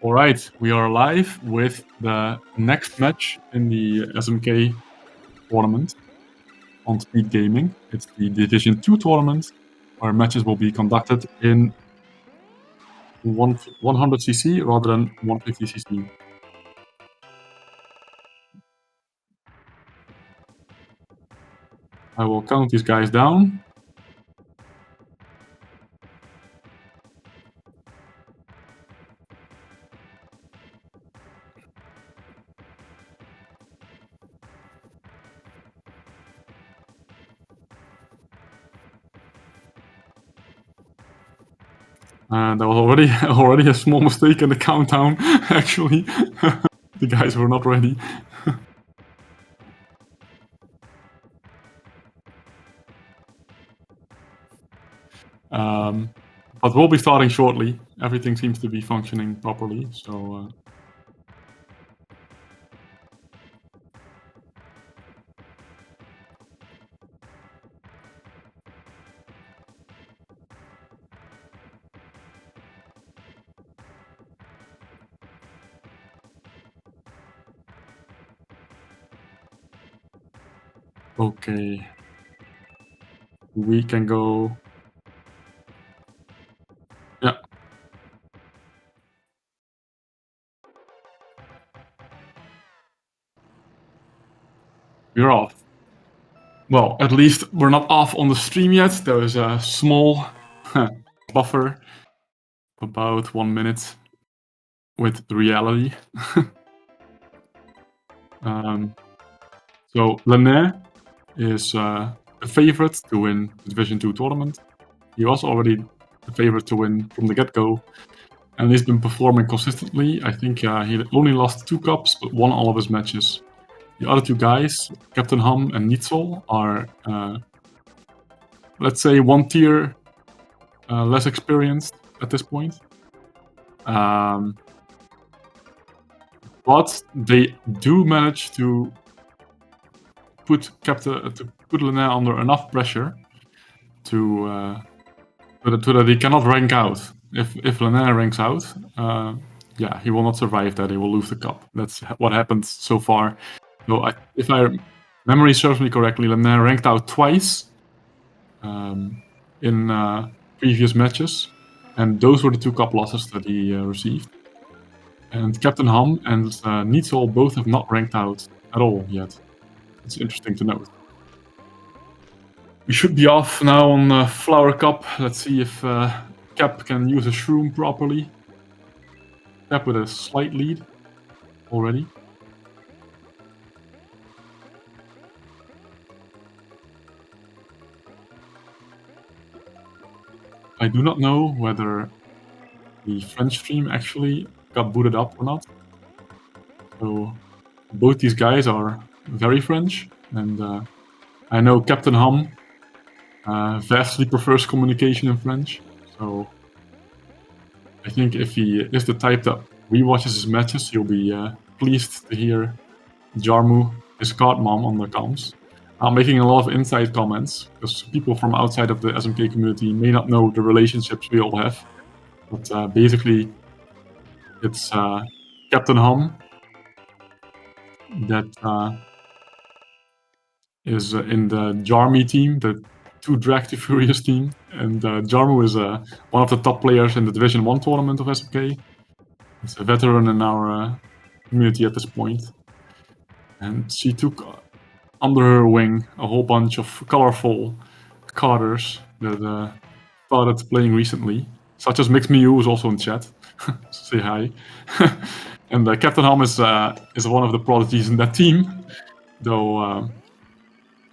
Alright, we are live with the next match in the SMK tournament on SpeedGaming. It's the Division 2 tournament, where matches will be conducted in 100cc rather than 150cc. I will count these guys down. There was already a small mistake in the countdown, actually. The guys were not ready. But we'll be starting shortly. Everything seems to be functioning properly, so... Okay. We can go... Yeah. We're off. Well, at least we're not off on the stream yet. There is a small buffer, about 1 minute, with reality. So Lenain is a favorite to win the Division 2 tournament. He was already the favorite to win from the get-go, and he's been performing consistently. I think he only lost 2 cups, but won all of his matches. The other 2 guys, CaptainHum and Nitzel, are, let's say, 1 tier less experienced at this point. But they do manage to put Lenain under enough pressure to so that he cannot rank out. If Lenain ranks out, yeah, he will not survive that. He will lose the cup. That's what happened so far. So if my memory serves me correctly, Lenain ranked out twice in previous matches, and those were the 2 cup losses that he received. And CaptainHum and Nitzel both have not ranked out at all yet. It's interesting to note. We should be off now on Flower Cup. Let's see if Cap can use a shroom properly. Cap with a slight lead already. I do not know whether the French stream actually got booted up or not. So both these guys are very French, and I know CaptainHum vastly prefers communication in French. So I think if he is the type that rewatches his matches, he'll be pleased to hear Jarmu, his Kart mom, on the comms. Making a lot of inside comments, because people from outside of the SMK community may not know the relationships we all have. But basically, it's CaptainHum that is in the Jarmu team, the 2 Drag to Furious team. And Jarmu is one of the top players in the Division 1 tournament of SMK. He's a veteran in our community at this point. And she took under her wing a whole bunch of colorful karters that started playing recently, such as Mix Miu, who's also in chat. Say hi. And CaptainHum is one of the prodigies in that team, though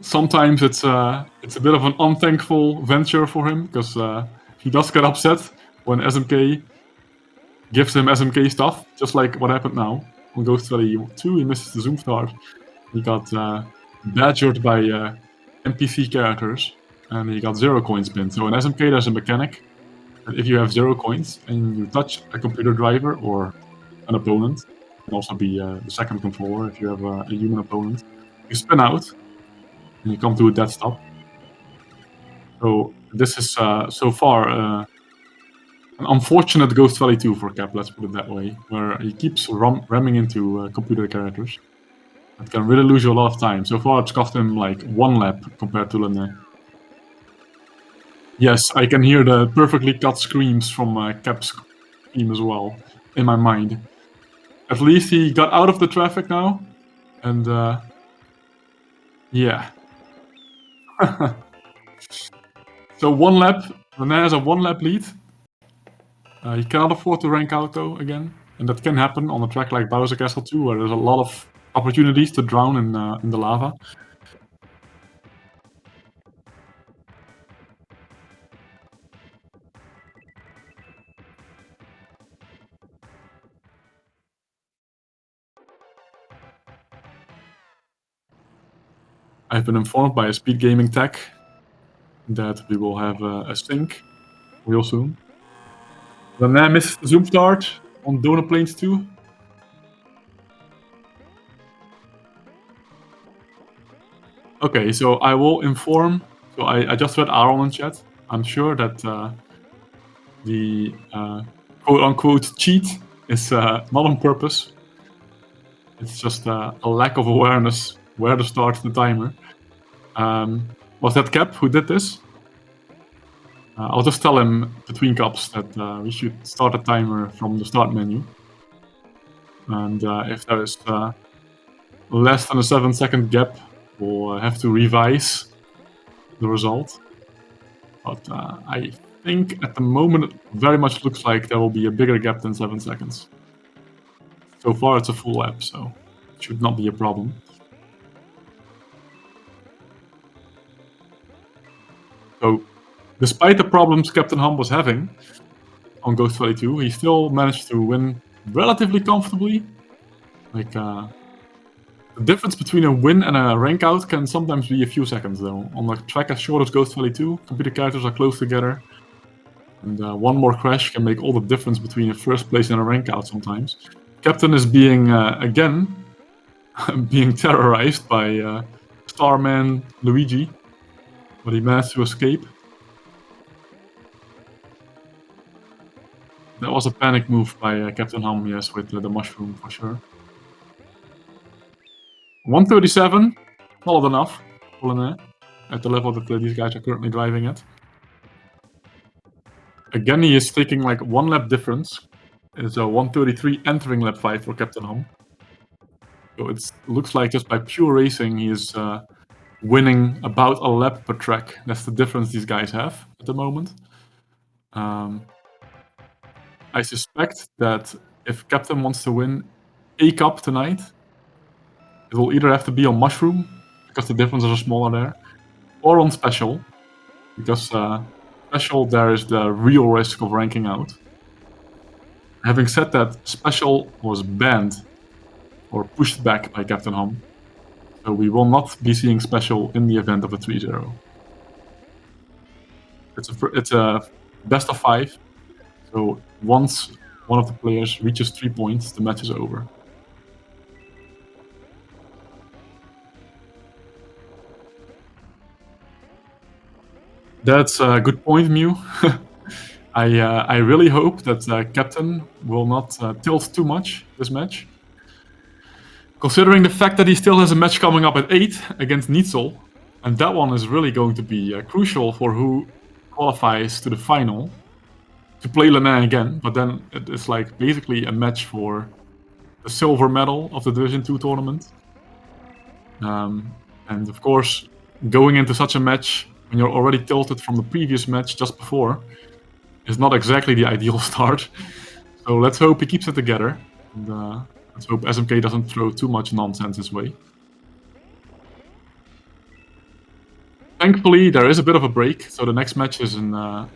sometimes it's a bit of an unthankful venture for him, because he does get upset when SMK gives him SMK stuff, just like what happened now. On Ghost Valley 2, he misses the Zoom start. He got badgered by NPC characters, and he got 0 coins pinned. So in SMK there's a mechanic that if you have 0 coins and you touch a computer driver or an opponent, it can also be the second controller if you have a human opponent, you spin out and you come to a dead stop. So this is so far an unfortunate Ghost Valley 2 for Cap, let's put it that way, where he keeps ramming into computer characters. It can really lose you a lot of time. So far, it's cost him like 1 lap compared to Lenain. Yes, I can hear the perfectly cut screams from Cap's team as well in my mind. At least he got out of the traffic now, and yeah. So 1 lap, Lenain has a 1 lap lead. He cannot afford to rank out though again, and that can happen on a track like Bowser Castle 2, where there's a lot of opportunities to drown in the lava. I've been informed by a SpeedGaming tech that we will have a sync real soon. Lenain misses the zoom start on Donut Plains 2. Okay, so I will inform. So I just read Aaron in chat. I'm sure that the quote-unquote cheat is not on purpose. It's just a lack of awareness where to start the timer. Was that Cap who did this? I'll just tell him between cups that we should start a timer from the start menu. And if there is less than a 7-second gap, we'll have to revise the result. But I think at the moment it very much looks like there will be a bigger gap than 7 seconds. So far it's a full lap, so it should not be a problem. So, despite the problems CaptainHum was having on Ghost Valley 2, he still managed to win relatively comfortably. Like, the difference between a win and a rank out can sometimes be a few seconds though. On a track as short as Ghost Valley 2, computer characters are close together. And one more crash can make all the difference between a first place and a rank out sometimes. Captain is being, again, being terrorized by Starman Luigi, but he managed to escape. That was a panic move by CaptainHum, yes, with the mushroom for sure. 137, solid enough for Lenain, at the level that these guys are currently driving at. Again, he is taking like 1 lap difference. It's a 133 entering lap 5 for CaptainHum. So it looks like just by pure racing, he is winning about a lap per track. That's the difference these guys have at the moment. I suspect that if Captain wants to win a cup tonight, it will either have to be on Mushroom, because the differences are smaller there, or on Special, because Special there is the real risk of ranking out. Having said that, Special was banned or pushed back by CaptainHum, so we will not be seeing Special in the event of a 3-0. It's a best of 5, so once one of the players reaches 3 points, the match is over. That's a good point, Mew. I really hope that Captain will not tilt too much this match. Considering the fact that he still has a match coming up at 8 against Nitzel, and that one is really going to be crucial for who qualifies to the final to play Lenain again, but then it is like basically a match for the silver medal of the Division 2 tournament. And of course, going into such a match when you're already tilted from the previous match just before is not exactly the ideal start. So let's hope he keeps it together. And let's hope SMK doesn't throw too much nonsense his way. Thankfully, there is a bit of a break, so the next match is in a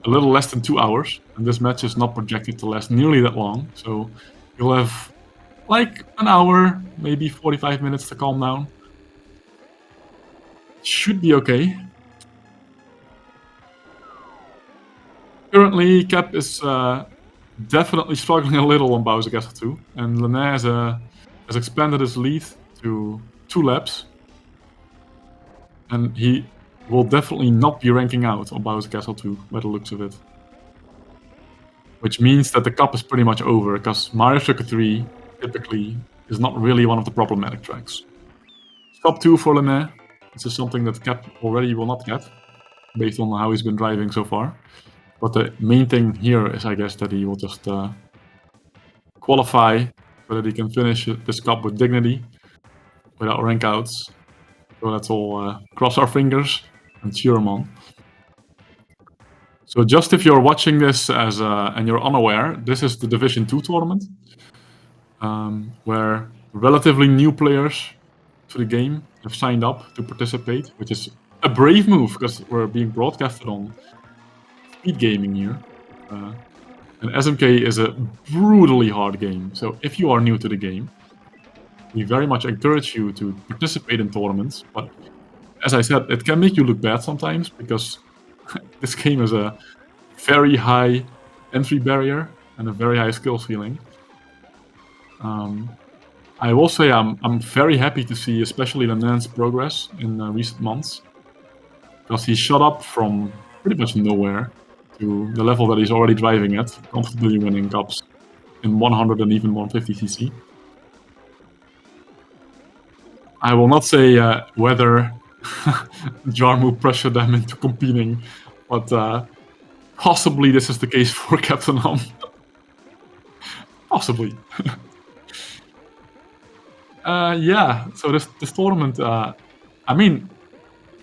little less than 2 hours, and this match is not projected to last nearly that long, so you'll have like an hour, maybe 45 minutes to calm down. Should be okay. Currently, Cap is definitely struggling a little on Bowser Castle 2, and Lenain has expanded his lead to 2 laps. And he will definitely not be ranking out on Bowser Castle 2, by the looks of it. which means that the cup is pretty much over, because Mario Circuit 3 typically is not really one of the problematic tracks. Stop 2 for Lenain. This is something that Cap already will not get, based on how he's been driving so far. But the main thing here is, I guess, that he will just qualify so that he can finish this cup with dignity, without rank outs. So let's all cross our fingers and cheer him on. So just if you're watching this and you're unaware, this is the Division 2 tournament, where relatively new players to the game have signed up to participate, which is a brave move, because we're being broadcasted on SpeedGaming here. And SMK is a brutally hard game, so if you are new to the game, we very much encourage you to participate in tournaments, but as I said, it can make you look bad sometimes, because this game is a very high entry barrier and a very high skill ceiling. I will say I'm very happy to see especially Lenain's progress in recent months, because he shot up from pretty much nowhere to the level that he's already driving at, comfortably winning cups in 100 and even 150cc. I will not say whether Jarmu pressured them into competing, but possibly this is the case for CaptainHum. Possibly. Yeah, so this tournament, I mean,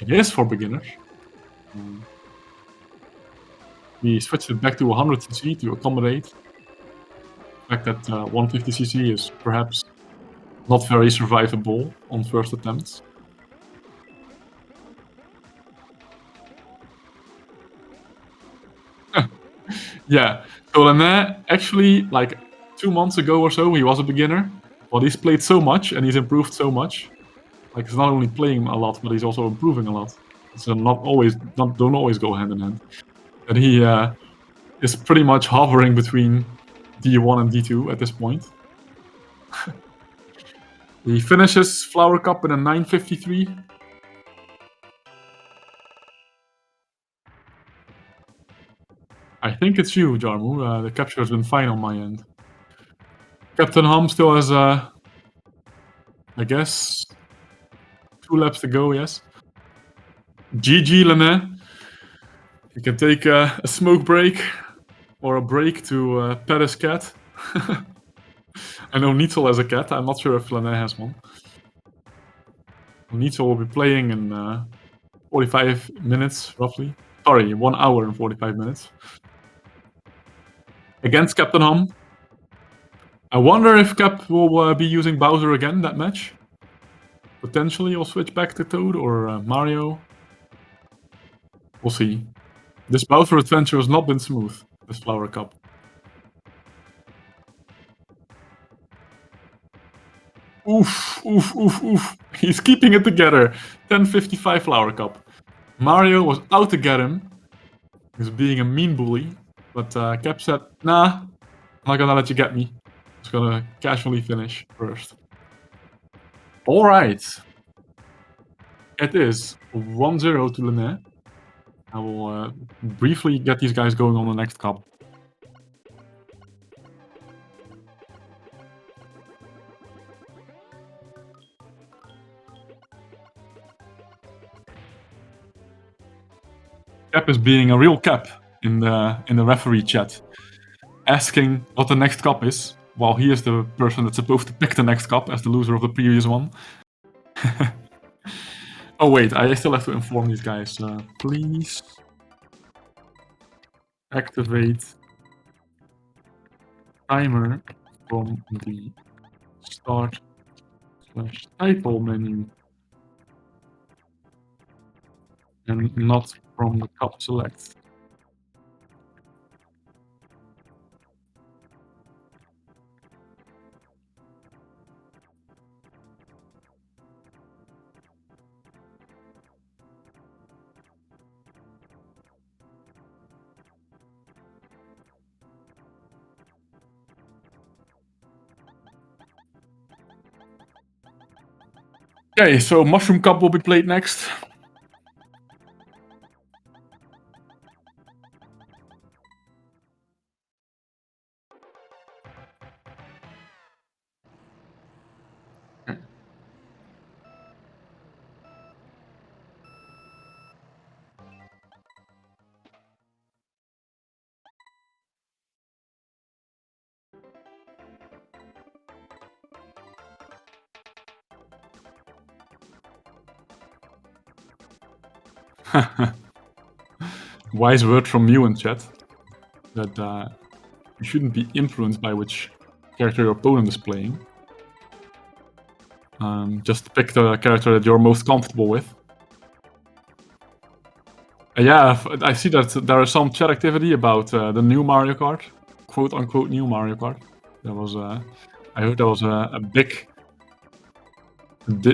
it is for beginners. We switched it back to 100cc to accommodate the fact that 150cc is perhaps not very survivable on first attempts. Yeah, so Lenain, actually, like 2 months ago or so, he was a beginner, but he's played so much and he's improved so much. Like, he's not only playing a lot, but he's also improving a lot. So don't always go hand in hand. And he is pretty much hovering between D1 and D2 at this point. He finishes Flower Cup in a 9:53. I think it's you, Jarmu. The capture has been fine on my end. CaptainHum still has, I guess, 2 laps to go, yes. GG, Lenain. You can take a smoke break or a break to pet his cat. I know Neitzel has a cat. I'm not sure if Lenain has one. Neitzel will be playing in 45 minutes, roughly. Sorry, 1 hour and 45 minutes. Against CaptainHum. I wonder if Cap will be using Bowser again that match. Potentially he'll switch back to Toad or Mario. We'll see. This Bowser adventure has not been smooth, this Flower Cup. Oof, oof, oof, oof. He's keeping it together. 10:55 Flower Cup. Mario was out to get him. He's being a mean bully. But Cap said, nah, I'm not gonna let you get me. I'm just gonna casually finish first. Alright. It is 1-0 to Lenain. I will briefly get these guys going on the next cup. Cap is being a real Cap in the referee chat, asking what the next cup is, while he is the person that's supposed to pick the next cup as the loser of the previous one. Oh wait, I still have to inform these guys. Please activate timer from the start/title menu and not from the cup select. Okay, so Mushroom Cup will be played next. Wise word from you in chat that you shouldn't be influenced by which character your opponent is playing. Just pick the character that you're most comfortable with. Yeah, I see that there is some chat activity about the new Mario Kart, quote-unquote new Mario Kart. There was, I heard there was a big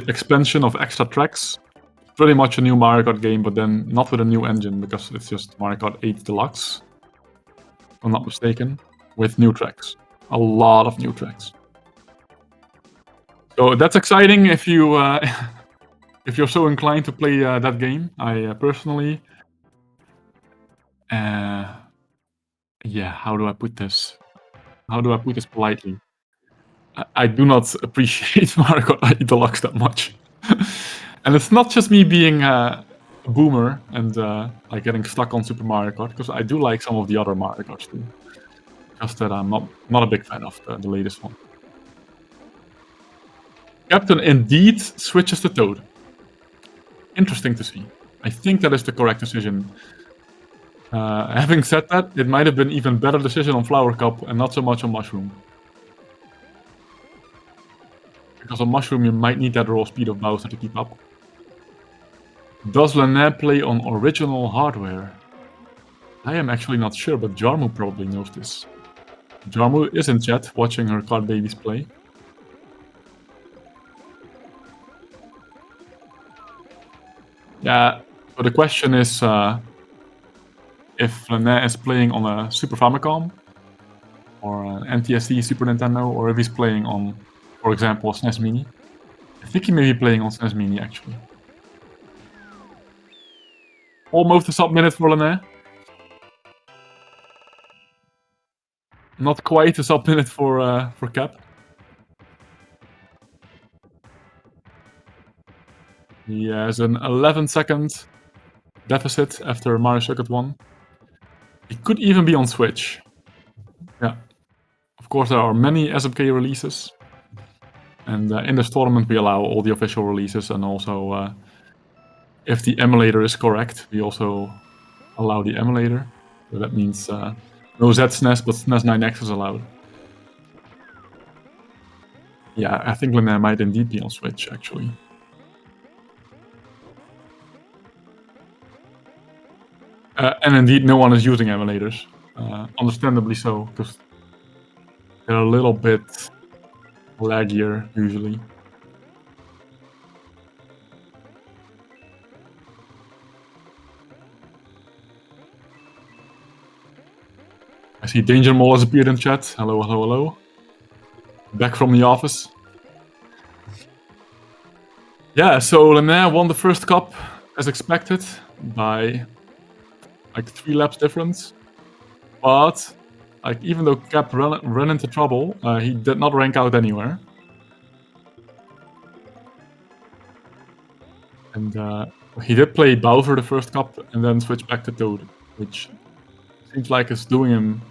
expansion of extra tracks. Pretty much a new Mario Kart game, but then not with a new engine, because it's just Mario Kart 8 Deluxe, if I'm not mistaken, with new tracks. A lot of new tracks. So that's exciting if you if you're so inclined to play that game. I personally, yeah, how do I put this? How do I put this politely? I do not appreciate Mario Kart 8 Deluxe that much. And it's not just me being a boomer and like getting stuck on Super Mario Kart, because I do like some of the other Mario Karts too. Just that I'm not a big fan of the latest one. Captain indeed switches to Toad. Interesting to see. I think that is the correct decision. Having said that, it might have been even better decision on Flower Cup and not so much on Mushroom. Because on Mushroom you might need that raw speed of Bowser to keep up. Does Lenain play on original hardware? I am actually not sure, but Jarmu probably knows this. Jarmu is in chat watching her Kart babies play. Yeah, so the question is if Lenain is playing on a Super Famicom or an NTSC Super Nintendo, or if he's playing on, for example, a SNES Mini. I think he may be playing on SNES Mini actually. Almost a sub-minute for Lenain. Not quite a sub-minute for Cap. He has an 11-second deficit after Mario Circuit 1. He could even be on Switch. Yeah. Of course, there are many SMK releases. And in this tournament, we allow all the official releases, and also, if the emulator is correct, we also allow the emulator. So that means no ZSNES, but SNES 9X is allowed. Yeah, I think Lenain might indeed be on Switch, actually. And indeed, no one is using emulators. Understandably so, because they're a little bit laggier, usually. I see Danger Mole has appeared in chat. Hello, hello, hello. Back from the office. Yeah, so Lenain won the first cup as expected by like 3 laps difference. But like even though Cap ran into trouble, he did not rank out anywhere. And he did play Bowser the first cup and then switch back to Toad, which seems like it's doing him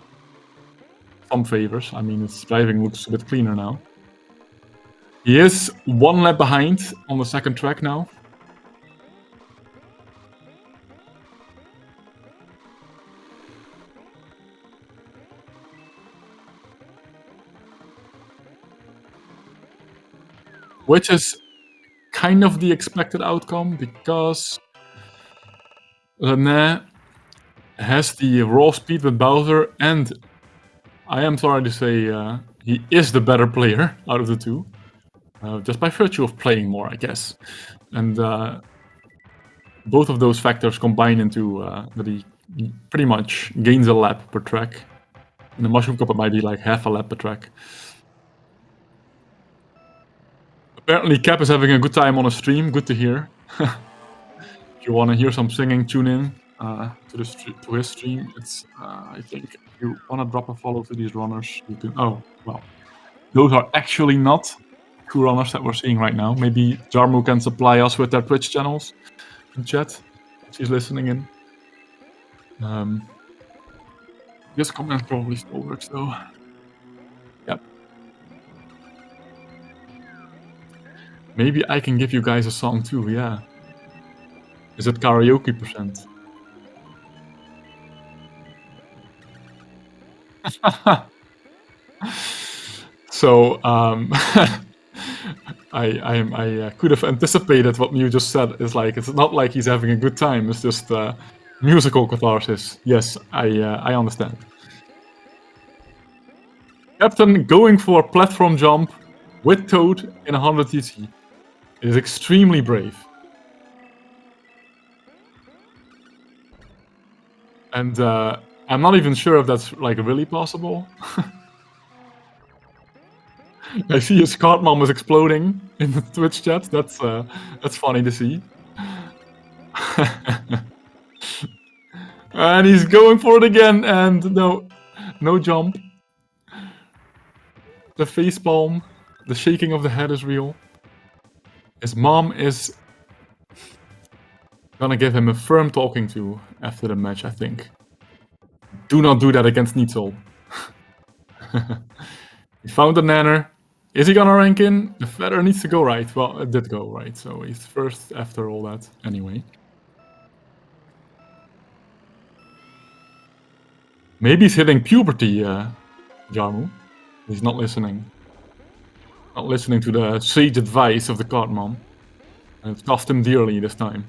some favors. I mean, his driving looks a bit cleaner now. He is 1 lap behind on the second track now. Which is kind of the expected outcome, because Lenain has the raw speed with Bowser, and I am sorry to say he is the better player out of the two. Just by virtue of playing more, I guess. And both of those factors combine into that he pretty much gains a lap per track. In the Mushroom Cup, it might be like half a lap per track. Apparently, Cap is having a good time on a stream. Good to hear. If you want to hear some singing, tune in to his stream. It's I think if you want to drop a follow to these runners, you can. Oh well, those are actually not 2 runners that we're seeing right now. Maybe Jarmu can supply us with their Twitch channels in chat. She's listening in. This comment probably still works though. Yep. Maybe I can give you guys a song too, yeah. Is it karaoke percent? So, I could have anticipated what you just said. Is like, it's not like he's having a good time. It's just musical catharsis. Yes, I understand. Captain going for a platform jump with Toad in 100 TC. It is extremely brave. And I'm not even sure if that's like really possible. I see his card mom is exploding in the Twitch chat. That's funny to see. And he's going for it again, and no jump. The facepalm, the shaking of the head is real. His mom is gonna give him a firm talking to after the match, I think. Do not do that against Nitzel. He found the nanner. Is he gonna rank in? The feather needs to go right. Well, it did go right, so he's first after all that, anyway. Maybe he's hitting puberty, Jarmu. He's not listening. Not listening to the sage advice of the card mom. And it cost him dearly this time.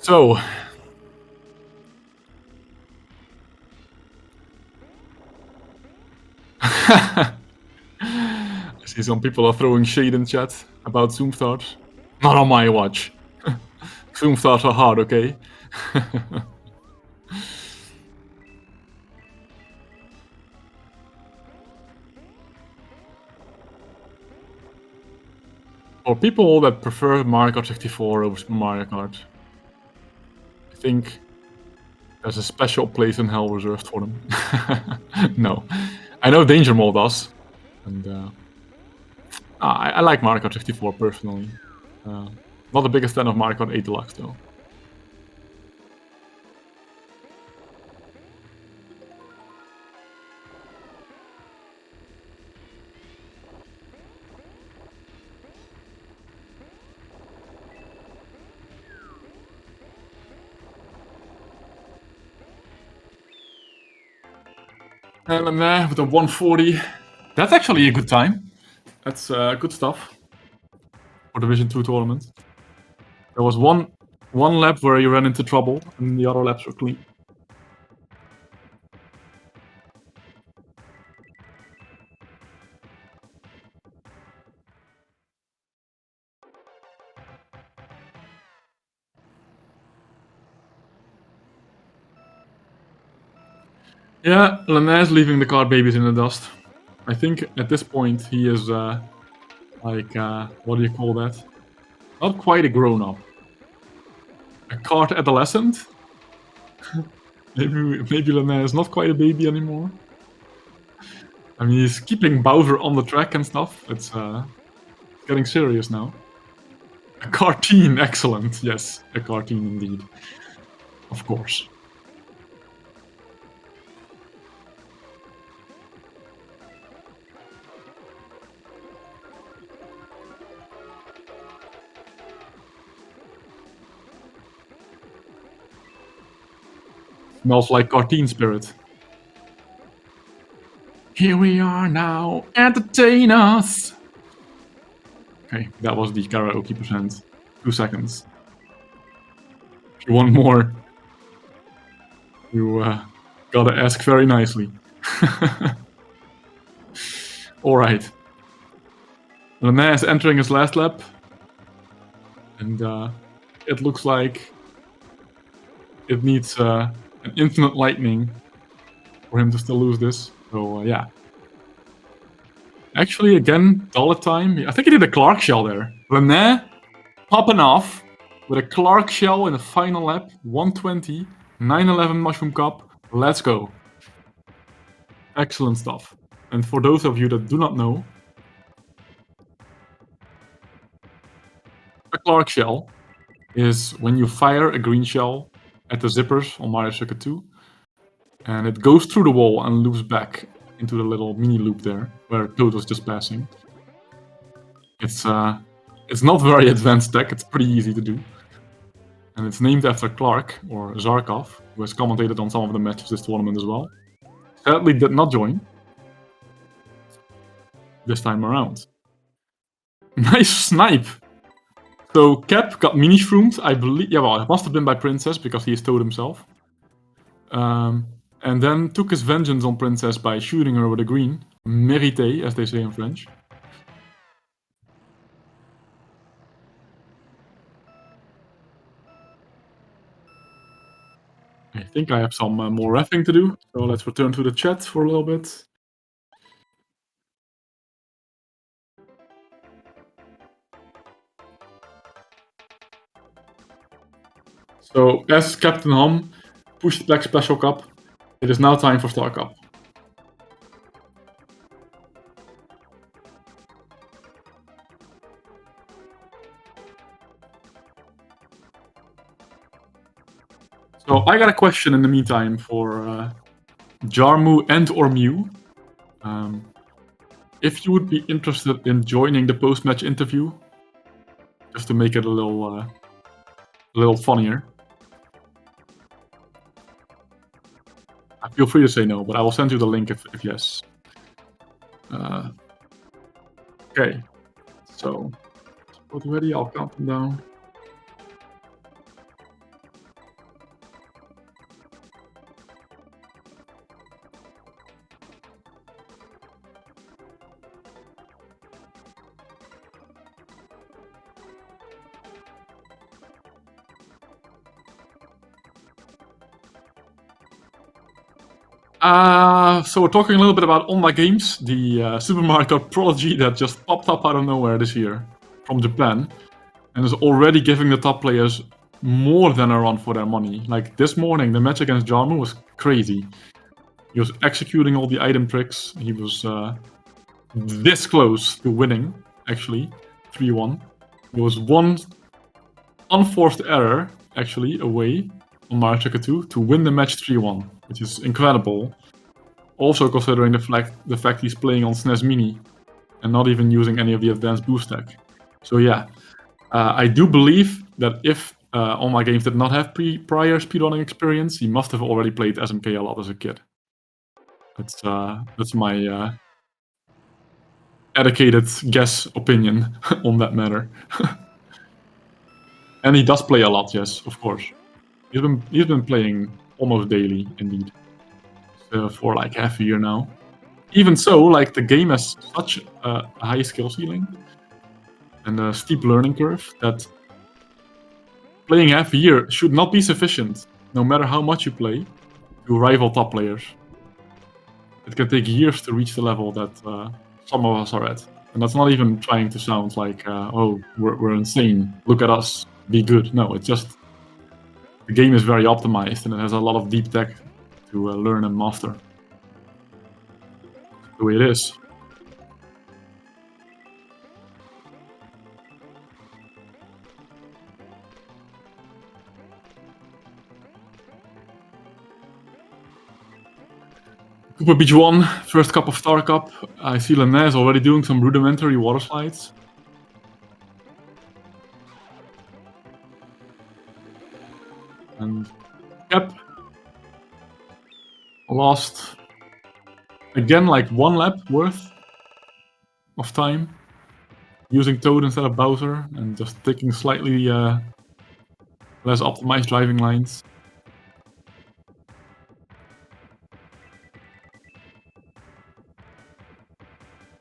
So, I see some people are throwing shade in chat about Zoom starts. Not on my watch. Zoom starts are hard, okay? For people that prefer Mario Kart 64 over Super Mario Kart, I think there's a special place in hell reserved for them. No. I know Danger Mall does. And I like Mario Kart 64 personally. Not the biggest fan of Mario Kart 8 Deluxe though. And with a 140. That's actually a good time. That's good stuff for Division 2 tournament. There was one lap where you ran into trouble, and the other laps were clean. Yeah, Lenain is leaving the card babies in the dust. I think at this point he is like what do you call that? Not quite a grown-up. A card adolescent? maybe Lenain is not quite a baby anymore. I mean, he's keeping Bowser on the track and stuff. It's getting serious now. A cartoon, excellent. Yes, a cartoon indeed. Of course. Smells like cartoon spirit. Here we are now, entertain us! Okay, that was the karaoke percent. 2 seconds. If you want more, you gotta ask very nicely. Alright. Lenain is entering his last lap. And it looks like it needs an infinite lightning for him to still lose this. So yeah. Actually, again, dollar time. I think he did a Clark shell there. Lenain popping off with a Clark shell in the final lap. 120, 911 mushroom cup. Let's go. Excellent stuff. And for those of you that do not know, a Clark shell is when you fire a green shell at the zippers on Mario Circuit 2, and it goes through the wall and loops back into the little mini loop there, where Toad was just passing. It's not very advanced tech, it's pretty easy to do. And it's named after Clark, or Zarkov, who has commentated on some of the matches this tournament as well. Sadly did not join this time around. Nice snipe! So Cap got mini shroomed, I believe. Yeah, well, it must have been by Princess because he is Toad himself. And then took his vengeance on Princess by shooting her with a green. Mérité, as they say in French. I think I have some more reffing to do, so let's return to the chat for a little bit. So, as CaptainHum pushed back Special Cup, it is now time for Star Cup. So I got a question in the meantime for Jarmu and or Mew. If you would be interested in joining the post-match interview, just to make it a little funnier. Feel free to say no, but I will send you the link if yes. Okay, so what ready? I'll count them down. So we're talking a little bit about online games, the Super Mario Kart Prodigy that just popped up out of nowhere this year from Japan, and is already giving the top players more than a run for their money. Like this morning, the match against Jarmu was crazy. He was executing all the item tricks. He was this close to winning, actually, 3-1. There was one unforced error, actually, away on Mario Circuit 2 to win the match 3-1, which is incredible. Also considering the fact he's playing on SNES Mini and not even using any of the advanced boost tech. So yeah, I do believe that if online games did not have prior speedrunning experience, he must have already played SMK a lot as a kid. That's my educated guess opinion on that matter. And he does play a lot, yes, of course. He's been playing almost daily, indeed, for like half a year now. Even so, like the game has such a high skill ceiling and a steep learning curve that playing half a year should not be sufficient, no matter how much you play, to rival top players. It can take years to reach the level that some of us are at. And that's not even trying to sound like, oh, we're insane, look at us, be good. No, it's just the game is very optimized and it has a lot of deep tech to learn and master. That's the way it is. Cooper Beach 1, first cup of Star Cup. I see Lenain is already doing some rudimentary water slides. And Cap lost again like one lap worth of time using Toad instead of Bowser and just taking slightly less optimized driving lines.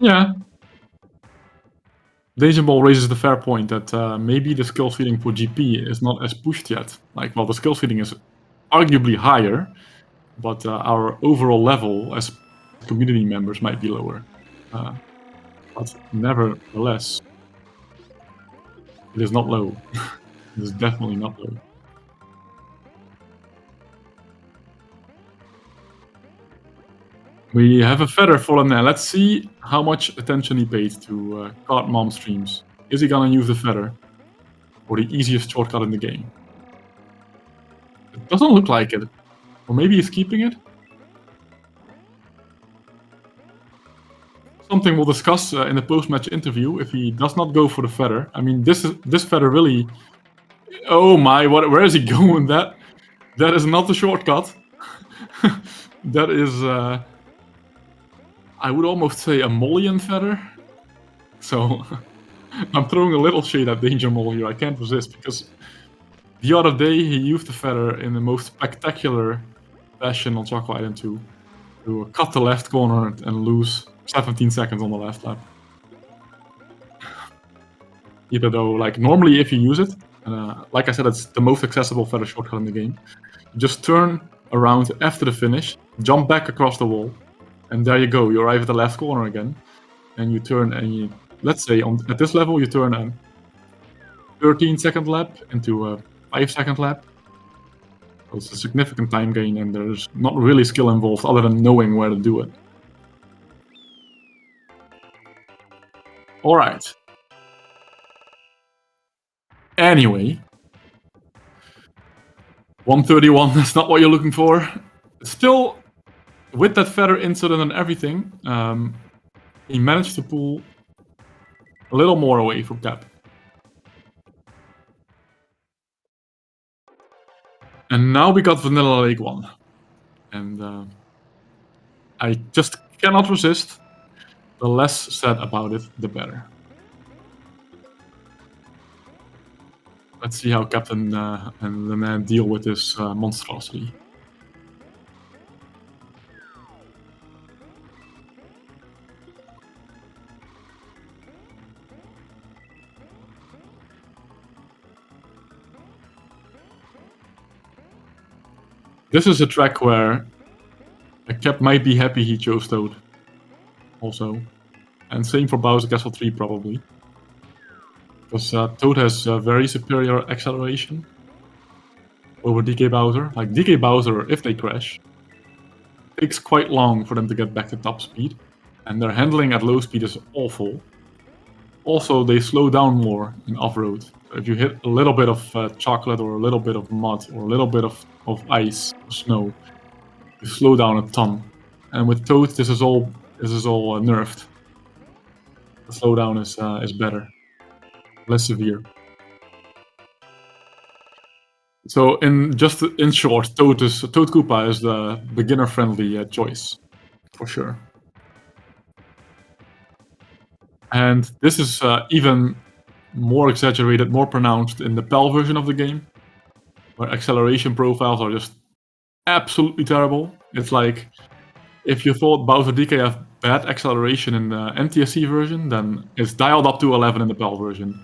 Yeah. Deja Ball raises the fair point that maybe the skill ceiling for GP is not as pushed yet. Like, well, the skill ceiling is arguably higher, but our overall level as community members might be lower. But nevertheless, it is not low. It is definitely not low. We have a feather for Lenain. Let's see how much attention he paid to Kart Mom streams. Is he gonna use the feather? Or the easiest shortcut in the game? It doesn't look like it. Or maybe he's keeping it? Something we'll discuss in the post-match interview if he does not go for the feather. I mean, this feather really... Oh my, where is he going? That is not the shortcut. That is... I would almost say a Molian feather. So I'm throwing a little shade at Danger Mole here. I can't resist because the other day he used the feather in the most spectacular fashion on Choco Island 2 to cut the left corner and lose 17 seconds on the last lap. Even though, like, normally if you use it, like I said, it's the most accessible feather shortcut in the game. You just turn around after the finish, jump back across the wall, and there you go. You arrive at the left corner again, and you turn and you, let's say at this level, you turn a 13-second lap into a 5-second lap. So it's a significant time gain, and there's not really skill involved other than knowing where to do it. All right. Anyway, 131, that's not what you're looking for. Still, with that feather incident and everything, he managed to pull a little more away from Cap. And now we got Vanilla Lake 1. And I just cannot resist. The less said about it, the better. Let's see how Captain and Lenain deal with this monstrosity. This is a track where Cap might be happy he chose Toad. Also. And same for Bowser Castle 3 probably. Because Toad has very superior acceleration over DK Bowser. Like DK Bowser, if they crash, it takes quite long for them to get back to top speed. And their handling at low speed is awful. Also, they slow down more in off-road. So if you hit a little bit of chocolate or a little bit of mud or a little bit of ice or snow, you slow down a ton. And with Toad, this is all nerfed. The slowdown is better, less severe. So in short, Toad Koopa is the beginner-friendly choice, for sure. And this is even more exaggerated, more pronounced in the PAL version of the game, where acceleration profiles are just absolutely terrible. It's like, if you thought Bowser DK have bad acceleration in the NTSC version, then it's dialed up to 11 in the PAL version.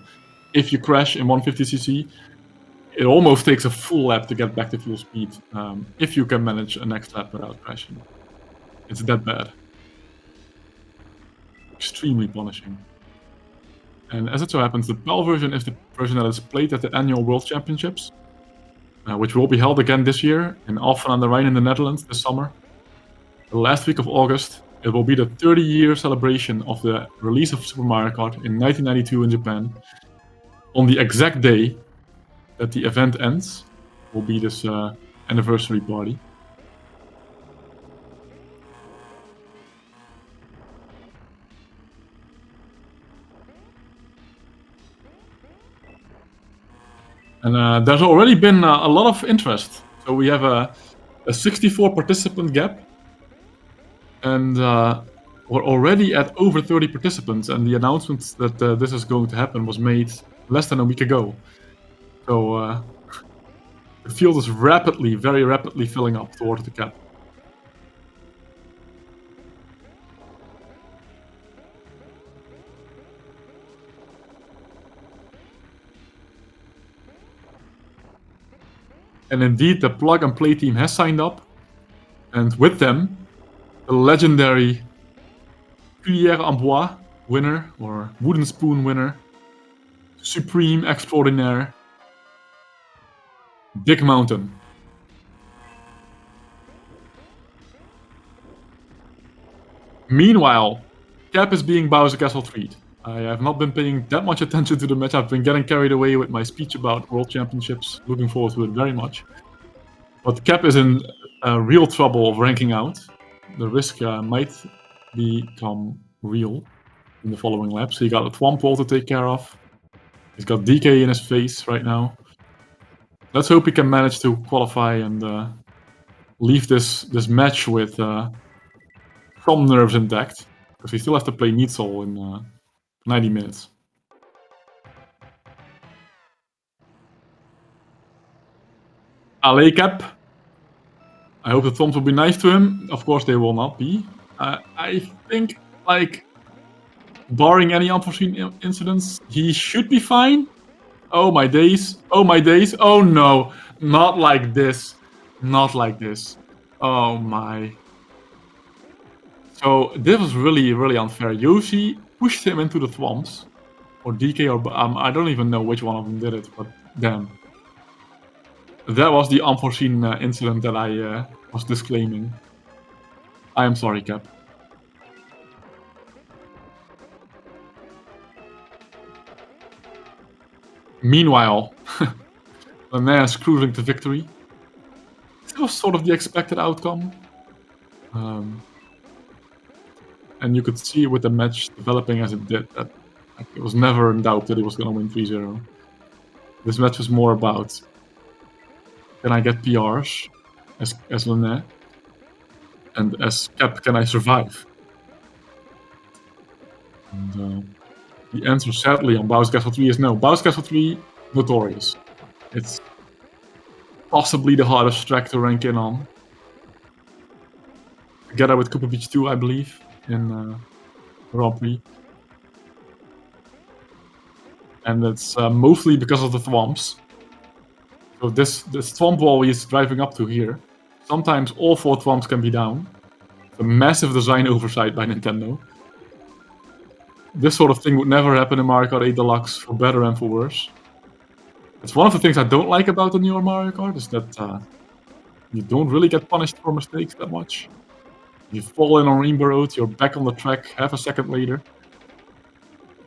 If you crash in 150cc, it almost takes a full lap to get back to full speed, if you can manage a next lap without crashing. It's that bad. Extremely punishing. And as it so happens, the PAL version is the version that is played at the annual World Championships, which will be held again this year in Alphen aan den Rijn in the Netherlands this summer. The last week of August, it will be the 30-year celebration of the release of Super Mario Kart in 1992 in Japan. On the exact day that the event ends, will be this anniversary party. And there's already been a lot of interest. So we have a 64 participant gap, and we're already at over 30 participants, and the announcement that this is going to happen was made less than a week ago. So the field is rapidly, very rapidly filling up towards the cap. And indeed, the Plug and Play team has signed up, and with them, the legendary Cuillère en Bois winner, or Wooden Spoon winner, Supreme Extraordinaire, Big Mountain. Meanwhile, Cap is being Bowser Castle treat. I have not been paying that much attention to the match. I've been getting carried away with my speech about World Championships. Looking forward to it very much. But Cap is in real trouble of ranking out. The risk might become real in the following laps. He got a Thwomp wall to take care of. He's got DK in his face right now. Let's hope he can manage to qualify and leave this match with some nerves intact. Because we still have to play Needsol in 90 minutes. Allez, Cap. I hope the Thwomps will be nice to him. Of course, they will not be. I think, like, barring any unforeseen incidents, he should be fine. Oh my days. Oh my days. Oh no. Not like this. Not like this. Oh my. So this was really, really unfair. Yoshi pushed him into the Thwomps. Or DK or... I don't even know which one of them did it, but damn. That was the unforeseen incident that I was disclaiming. I am sorry, Cap. Meanwhile, Lenain is cruising to victory. This was sort of the expected outcome. And you could see with the match developing as it did that it was never in doubt that he was going to win 3-0. This match was more about, can I get PRs as Lenain? And as Cap, can I survive? And the answer, sadly, on Bowser Castle 3 is no. Bowser Castle 3, notorious. It's possibly the hardest track to rank in on. Together with Koopa Beach 2, I believe, in Grand Prix. And it's mostly because of the Thwomps. So this Thwomp wall he's driving up to here, sometimes all 4 Thwomps can be down. It's a massive design oversight by Nintendo. This sort of thing would never happen in Mario Kart 8 Deluxe, for better and for worse. It's one of the things I don't like about the newer Mario Kart, is that you don't really get punished for mistakes that much. You fall in on Rainbow Road, you're back on the track half a second later.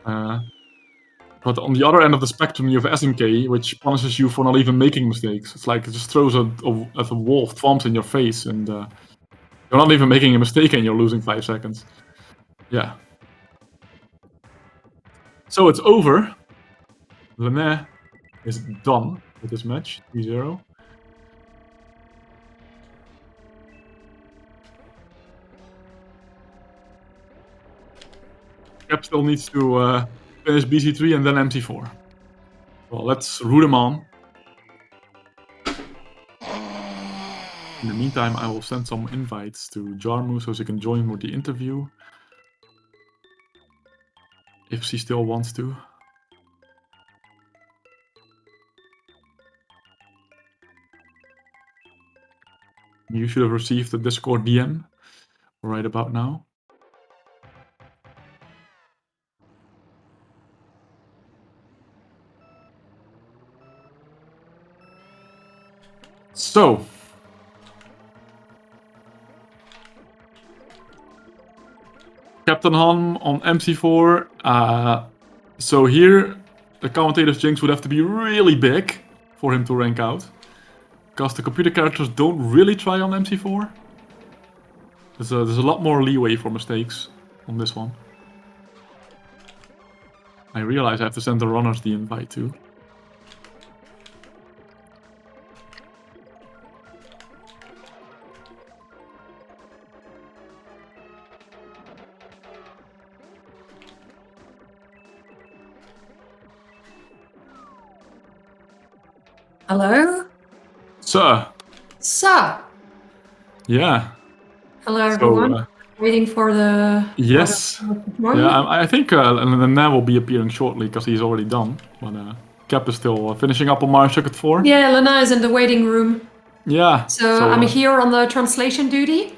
But on the other end of the spectrum, you have SMK, which punishes you for not even making mistakes. It's like it just throws a wall of Thwomps in your face, and you're not even making a mistake and you're losing 5 seconds. Yeah. So it's over. Lenain is done with this match, 3-0. Cap still needs to finish BC3 and then MC4. Well, let's root him on. In the meantime, I will send some invites to Jarmu so she can join with the interview. If she still wants to. You should have received a Discord DM right about now. So, CaptainHum on MC4. So here, the commentator's jinx would have to be really big for him to rank out. Because the computer characters don't really try on MC4. There's a lot more leeway for mistakes on this one. I realize I have to send the runners the invite too. Hello? Sir. Sir. Yeah. Hello, everyone. So, waiting for the... yes. Yeah, I think Lenain will be appearing shortly because he's already done. But Cap is still finishing up on Mario Circuit 4. Yeah, Lenain is in the waiting room. Yeah. So I'm here on the translation duty.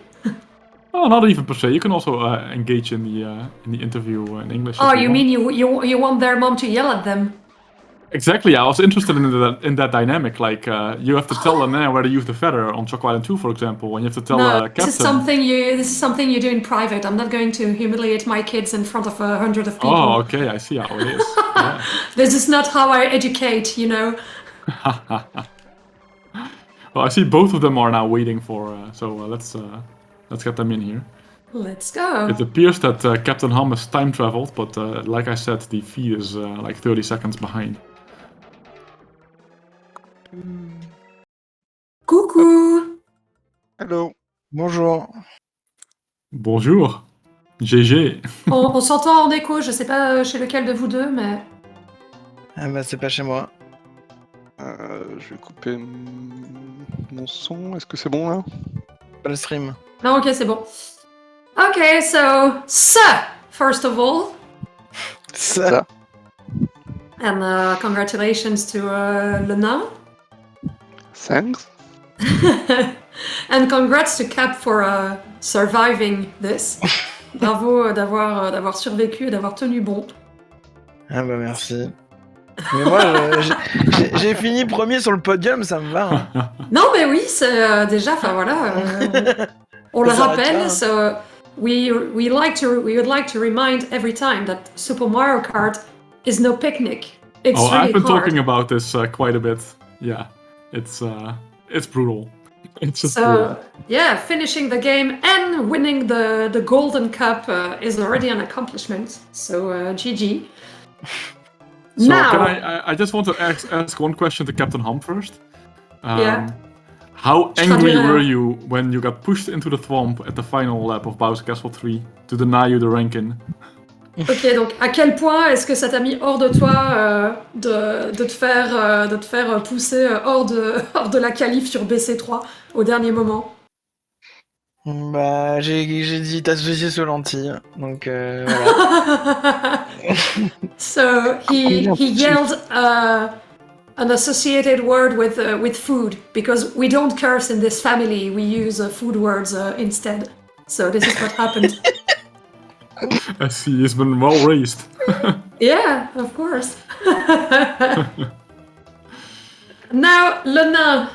Oh, not even per se. You can also engage in the interview in English. Oh, you mean you want their mom to yell at them? Exactly, I was interested in that dynamic. Like, you have to tell Lenain where to use the feather on Choco Island 2, for example, and you have to tell This is Captain. this is something you do in private. I'm not going to humiliate my kids in front of 100 of people. Oh, okay, I see how it is. Yeah. This is not how I educate, you know. Well, I see both of them are now waiting for. So let's get them in here. Let's go. It appears that CaptainHum has time traveled, but like I said, the feed is like 30 seconds behind. Coucou. Hello. Bonjour. Bonjour. GG. On s'entend en écho, je sais pas chez lequel de vous deux, mais... Ah bah c'est pas chez moi. Je vais couper mon son. Est-ce que c'est bon là? Pas le stream. Non, ok, c'est bon. Okay, so, first of all, Ça. and congratulations to Lenain. Thanks. And congrats to Cap for surviving this. Bravo d'avoir survécu et d'avoir tenu bon. Ah bah merci. Mais moi, j'ai fini premier sur le podium, ça me va. Hein. Non, mais oui, c'est déjà, enfin voilà, on le rappelle. So we would like to remind every time that Super Mario Kart is no picnic. It's really I've been hard. talking about this quite a bit. Yeah, it's brutal. It's just So brutal. yeah, finishing the game and winning the Golden Cup is already an accomplishment. So GG. So Now, can I just want to ask one question to CaptainHum first. Yeah. How angry Traduire. were you when you got pushed into the swamp at the final lap of Bowser Castle 3 to deny you the ranking? Ok, donc à quel point est-ce que ça t'a mis hors de toi de te faire pousser hors de la qualif sur BC3 au dernier moment? Bah j'ai dit t'as associé sur lentilles, donc voilà. So he yelled an associated word with food because we don't curse in this family. We use food words instead. So this is what happened. I see, he's been well raised. Yeah, of course. Now, Lenain,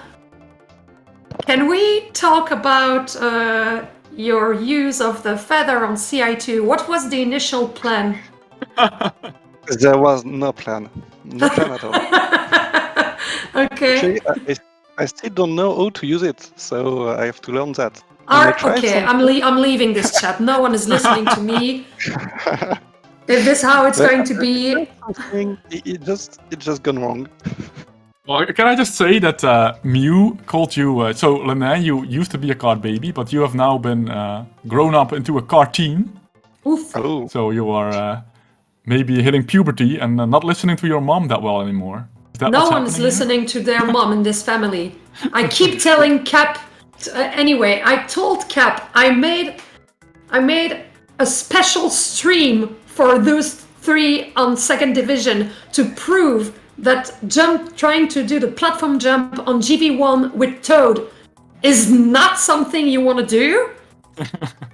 can we talk about your use of the feather on CI2? What was the initial plan? There was no plan. No plan at all. Okay. Actually, I still don't know how to use it, so I have to learn that. And I tried Okay, some- I'm leaving this chat. No one is listening to me. Is this how it's going to be? Something- it just gone wrong. Well, can I just say that Mew called you... so, Lenain, you used to be a kart baby, but you have now been grown up into a kart teen. Oof. Oh, So you are maybe hitting puberty and not listening to your mom that well anymore. Is that No what's one's happening here? listening to their mom in this family. I keep telling Cap. Anyway, I told Cap I made a special stream for those three on second division to prove that trying to do the platform jump on GV1 with Toad is not something you want to do.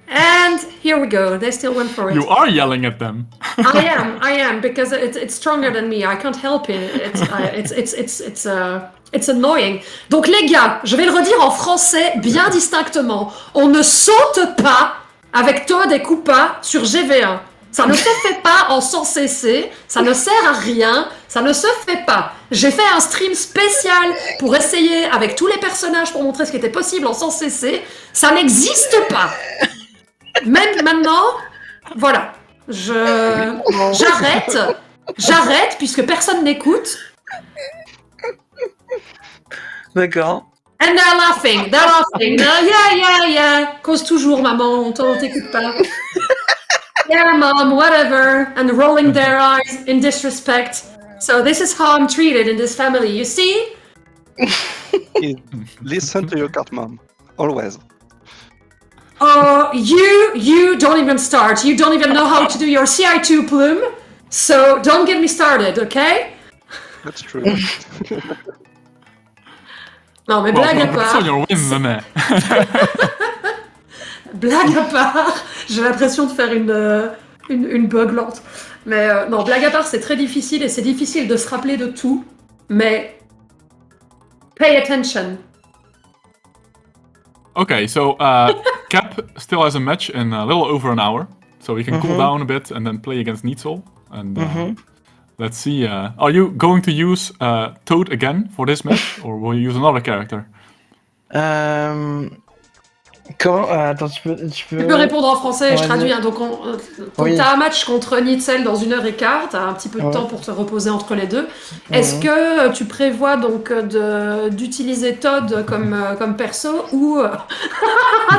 And here we go. They still went for it. You are yelling at them. I am, because it's stronger than me. I can't help it. It's annoying. Donc les gars, je vais le redire en français bien distinctement. On ne saute pas avec Toad et Koopa sur GV1. Ça ne se fait pas en 100 cc, ça ne sert à rien, ça ne se fait pas. J'ai fait un stream spécial pour essayer avec tous les personnages pour montrer ce qui était possible en 100 cc. Ça n'existe pas. Même maintenant, voilà. J'arrête puisque personne n'écoute. D'accord. And they're laughing. Yeah. Cause toujours, maman, on t'écoute pas. Yeah, mom, whatever. And rolling their eyes in disrespect. So this is how I'm treated in this family, you see? listen to your cat mom. Always. Oh, you don't even start. You don't even know how to do your CI2 plume. So don't get me started, okay? That's true. Non, mais Well, blague à congrats part. on your win, Lenain. Blague à part, j'ai l'impression de faire une buglante. Mais non, blague à part, c'est très difficile et c'est difficile de se rappeler de tout. Mais pay attention. Okay, so Cap still has a match in a little over an hour, so he can cool down a bit and then play against Needsel. And let's see. Are you going to use Toad again for this match, or will you use another character? Comment attends, tu Tu peux répondre en français, je traduis. Hein, donc, Oui. t'as un match contre Nitzel dans 1h15, t'as un petit peu de temps pour te reposer entre les deux. Est-ce que tu prévois donc d'utiliser Todd comme perso ou...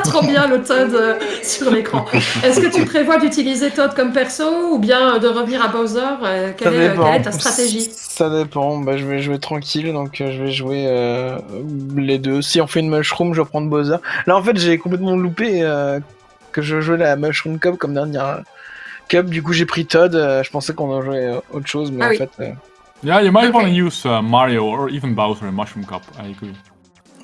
Trop bien le Todd sur l'écran. Est-ce que tu prévois d'utiliser Todd comme perso ou bien de revenir à Bowser quelle est ta stratégie? Ça dépend. Bah, je vais jouer tranquille, donc je vais jouer les deux. Si on fait une mushroom, je vais prendre Bowser. Là, en fait, j'ai complètement loupé que je jouais la Mushroom Cup comme dernière Cup. Du coup, j'ai pris Todd. Je pensais qu'on en jouait autre chose, mais en fait... Yeah, you might want to use Mario or even Bowser in Mushroom Cup, I agree.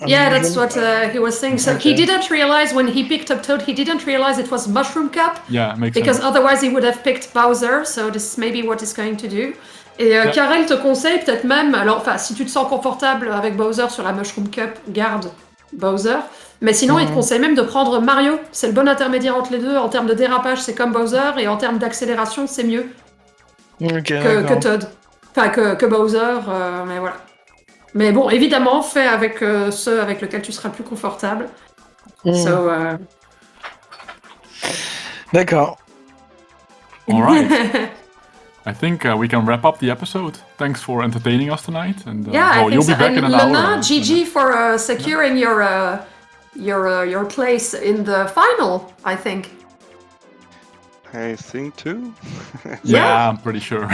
Yeah, that's what he was saying. So he didn't realize when he picked up Toad, he didn't realize it was Mushroom Cup. Yeah, makes because sense. Otherwise he would have picked Bowser. So this is maybe what he's going to do. Et Karel te conseille peut-être même, alors enfin si tu te sens confortable avec Bowser sur la Mushroom Cup, garde Bowser. Mais sinon il te conseille même de prendre Mario. C'est le bon intermédiaire entre les deux. En termes de dérapage c'est comme Bowser et en termes d'accélération c'est mieux que Toad. Enfin que Bowser, mais voilà. Mais bon, évidemment, fais avec ceux avec lesquels tu seras plus confortable. So, D'accord. All right. I think we can wrap up the episode. Thanks for entertaining us tonight. And yeah, you'll be back in an hour. Lenain, GG for securing your place in the final, I think. I think too. Yeah, I'm pretty sure.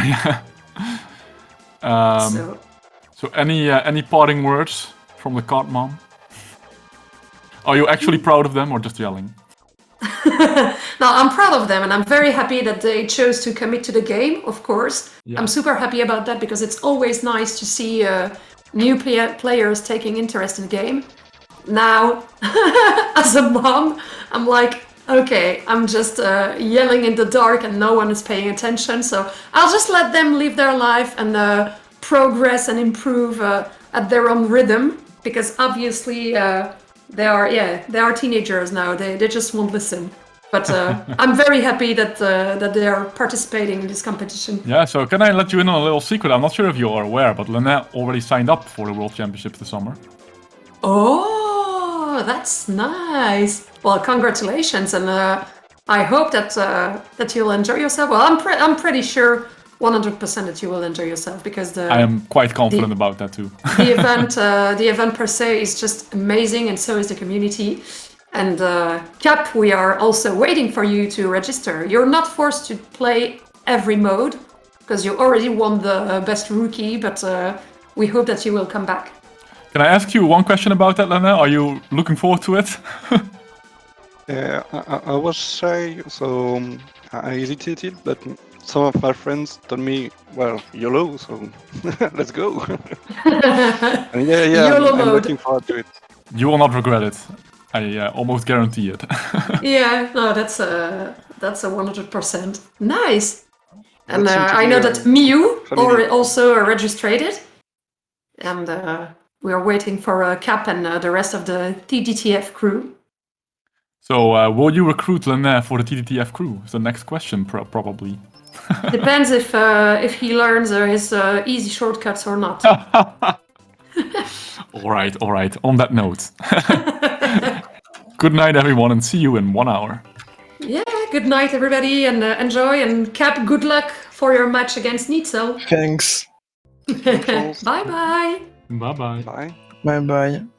So any parting words from the Kart mom? Are you actually proud of them or just yelling? No, I'm proud of them and I'm very happy that they chose to commit to the game, of course. Yeah. I'm super happy about that because it's always nice to see new players taking interest in the game. Now, as a mom, I'm like, okay, I'm just yelling in the dark and no one is paying attention, so I'll just let them live their life and progress and improve at their own rhythm, because obviously they are teenagers now. They just won't listen. But I'm very happy that they are participating in this competition. Yeah, so can I let you in on a little secret? I'm not sure if you are aware, but Lenain already signed up for the World Championships this summer. Oh, that's nice. Well, congratulations, and I hope that you'll enjoy yourself. Well, I'm pretty sure 100% that you will enjoy yourself, because I am quite confident about that too. the event per se is just amazing, and so is the community. And Cap, we are also waiting for you to register. You're not forced to play every mode because you already won the best rookie, but we hope that you will come back. Can I ask you one question about that, Lenain? Are you looking forward to it? Yeah, I was shy, so I hesitated, but some of my friends told me, well, YOLO, so let's go. And I'm looking forward to it. You will not regret it. I almost guarantee it. Yeah, no, that's a 100%. Nice. And I know that Miu also registered, and we are waiting for Cap and the rest of the TDTF crew. So, will you recruit Lenain for the TDTF crew? Is the next question, probably. Depends if he learns his easy shortcuts or not. All right. On that note. Good night, everyone, and see you in 1 hour. Yeah, good night, everybody, and enjoy. And Cap, good luck for your match against Needsel. Thanks. Bye-bye. Bye-bye. Bye. Bye-bye.